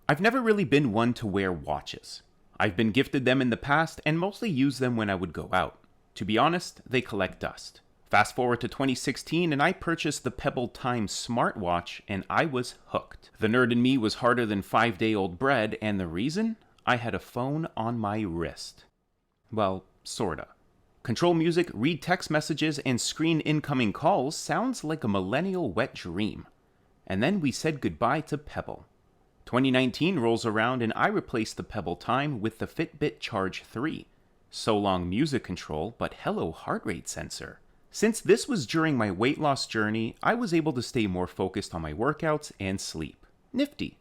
I've never really been one to wear watches. I've been gifted them in the past and mostly use them when I would go out. To be honest, they collect dust. Fast forward to 2016 and I purchased the Pebble Time smartwatch and I was hooked. The nerd in me was harder than 5-day-old bread, and the reason? I had a phone on my wrist. Well, sorta. Control music, read text messages, and screen incoming calls sounds like a millennial wet dream. And then we said goodbye to Pebble. 2019 rolls around and I replaced the Pebble Time with the Fitbit Charge 3. So long music control, but hello heart rate sensor. Since this was during my weight loss journey, I was able to stay more focused on my workouts and sleep. Nifty.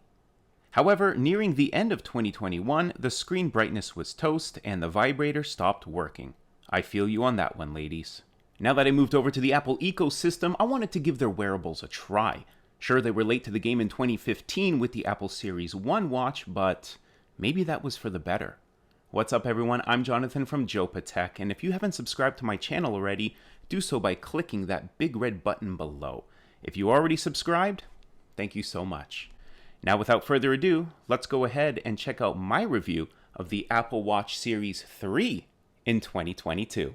However, nearing the end of 2021, the screen brightness was toast and the vibrator stopped working. I feel you on that one, ladies. Now that I moved over to the Apple ecosystem, I wanted to give their wearables a try. Sure, they were late to the game in 2015 with the Apple Series 1 watch, but maybe that was for the better. What's up, everyone? I'm Jonathan from Jopa Tech, and if you haven't subscribed to my channel already, do so by clicking that big red button below. If you already subscribed, thank you so much. Now, without further ado, let's go ahead and check out my review of the Apple Watch Series 3 in 2022.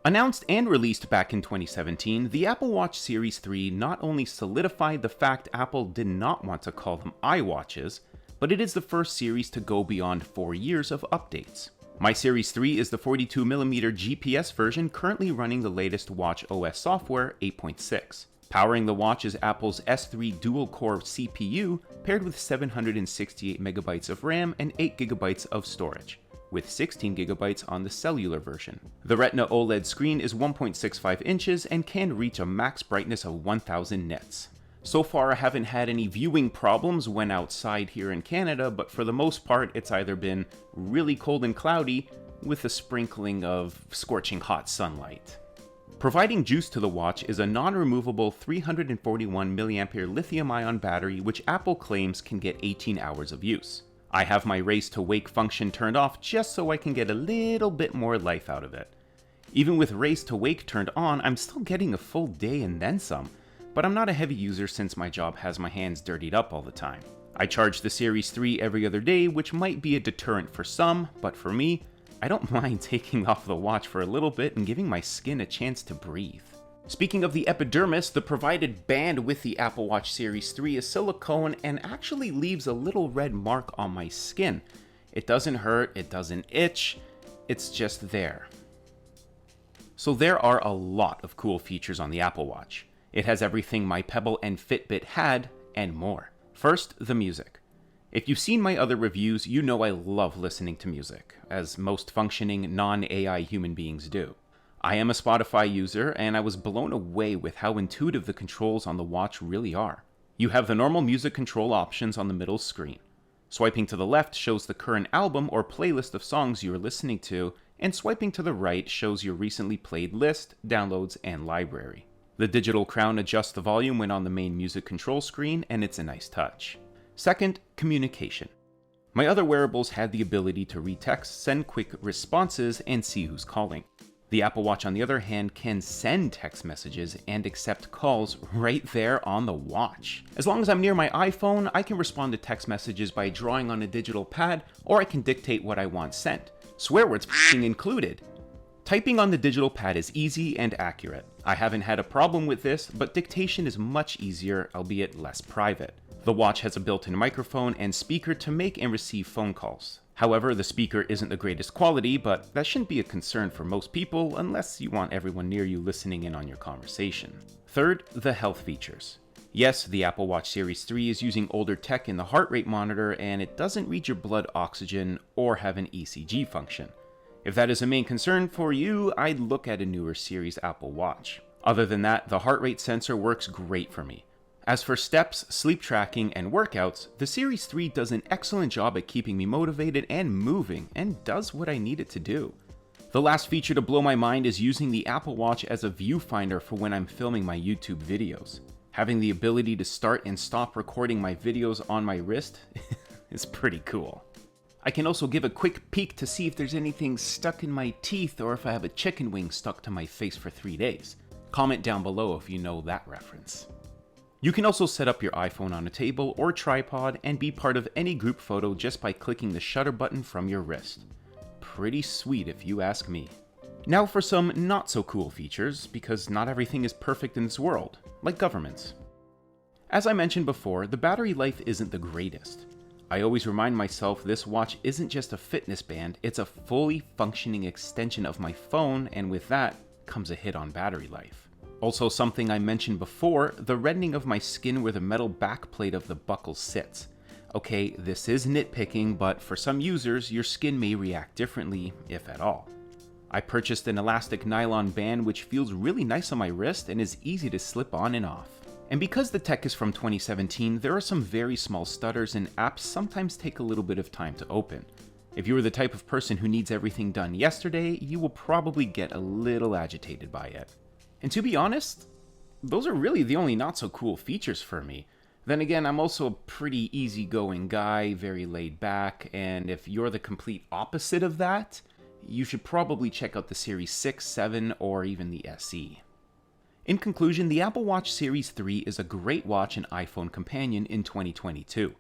Announced and released back in 2017, the Apple Watch Series 3 not only solidified the fact Apple did not want to call them iWatches, but it is the first series to go beyond 4 years of updates. My Series 3 is the 42mm GPS version currently running the latest Watch OS software 8.6. Powering the watch is Apple's S3 dual-core CPU paired with 768MB of RAM and 8GB of storage, with 16GB on the cellular version. The Retina OLED screen is 1.65 inches and can reach a max brightness of 1000 nits. So far, I haven't had any viewing problems when outside here in Canada, but for the most part, it's either been really cold and cloudy with a sprinkling of scorching hot sunlight. Providing juice to the watch is a non-removable 341mAh lithium-ion battery which Apple claims can get 18 hours of use. I have my raise to wake function turned off just so I can get a little bit more life out of it. Even with raise to wake turned on, I'm still getting a full day and then some, but I'm not a heavy user since my job has my hands dirtied up all the time. I charge the Series 3 every other day, which might be a deterrent for some, but for me, I don't mind taking off the watch for a little bit and giving my skin a chance to breathe. Speaking of the epidermis, the provided band with the Apple Watch Series 3 is silicone and actually leaves a little red mark on my skin. It doesn't hurt, it doesn't itch, it's just there. So there are a lot of cool features on the Apple Watch. It has everything my Pebble and Fitbit had, and more. First, the music. If you've seen my other reviews, you know I love listening to music, as most functioning non-AI human beings do. I am a Spotify user, and I was blown away with how intuitive the controls on the watch really are. You have the normal music control options on the middle screen. Swiping to the left shows the current album or playlist of songs you are listening to, and swiping to the right shows your recently played list, downloads, and library. The digital crown adjusts the volume when on the main music control screen, and it's a nice touch. Second, communication. My other wearables had the ability to read text, send quick responses, and see who's calling. The Apple Watch, on the other hand, can send text messages and accept calls right there on the watch. As long as I'm near my iPhone, I can respond to text messages by drawing on a digital pad, or I can dictate what I want sent. Swear words f***ing included. Typing on the digital pad is easy and accurate. I haven't had a problem with this, but dictation is much easier, albeit less private. The watch has a built-in microphone and speaker to make and receive phone calls. However, the speaker isn't the greatest quality, but that shouldn't be a concern for most people unless you want everyone near you listening in on your conversation. Third, the health features. Yes, the Apple Watch Series 3 is using older tech in the heart rate monitor, and it doesn't read your blood oxygen or have an ECG function. If that is a main concern for you, I'd look at a newer series Apple Watch. Other than that, the heart rate sensor works great for me. As for steps, sleep tracking, and workouts, the Series 3 does an excellent job at keeping me motivated and moving, and does what I need it to do. The last feature to blow my mind is using the Apple Watch as a viewfinder for when I'm filming my YouTube videos. Having the ability to start and stop recording my videos on my wrist is pretty cool. I can also give a quick peek to see if there's anything stuck in my teeth or if I have a chicken wing stuck to my face for 3 days. Comment down below if you know that reference. You can also set up your iPhone on a table or tripod and be part of any group photo just by clicking the shutter button from your wrist. Pretty sweet if you ask me. Now for some not so cool features, because not everything is perfect in this world, like governments. As I mentioned before, the battery life isn't the greatest. I always remind myself this watch isn't just a fitness band, it's a fully functioning extension of my phone, and with that comes a hit on battery life. Also, something I mentioned before, the reddening of my skin where the metal backplate of the buckle sits. Okay, this is nitpicking, but for some users, your skin may react differently, if at all. I purchased an elastic nylon band which feels really nice on my wrist and is easy to slip on and off. And because the tech is from 2017, there are some very small stutters and apps sometimes take a little bit of time to open. If you are the type of person who needs everything done yesterday, you will probably get a little agitated by it. And to be honest, those are really the only not so cool features for me. Then again, I'm also a pretty easygoing guy, very laid back, and if you're the complete opposite of that, you should probably check out the Series 6, 7, or even the SE. In conclusion, the Apple Watch Series 3 is a great watch and iPhone companion in 2022.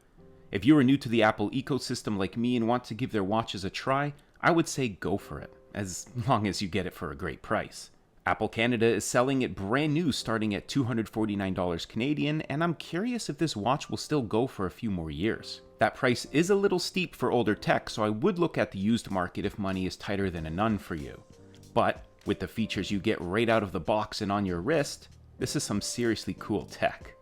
If you are new to the Apple ecosystem like me and want to give their watches a try, I would say go for it, as long as you get it for a great price. Apple Canada is selling it brand new starting at $249 Canadian, and I'm curious if this watch will still go for a few more years. That price is a little steep for older tech, so I would look at the used market if money is tighter than a nun for you. But with the features you get right out of the box and on your wrist, this is some seriously cool tech.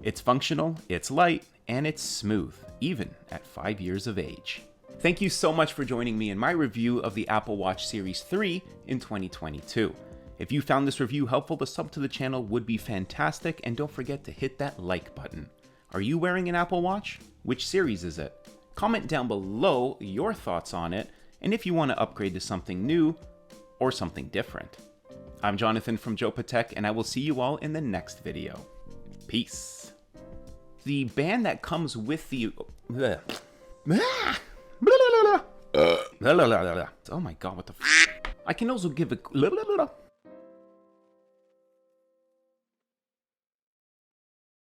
It's functional, it's light, and it's smooth, even at 5 years of age. Thank you so much for joining me in my review of the Apple Watch Series 3 in 2022. If you found this review helpful, a sub to the channel would be fantastic, and don't forget to hit that like button. Are you wearing an Apple Watch? Which series is it? Comment down below your thoughts on it, and if you want to upgrade to something new, or something different. I'm Jonathan from Jopa Tech, and I will see you all in the next video. Peace. The band that comes with the... Oh my god, what the f... I can also give a...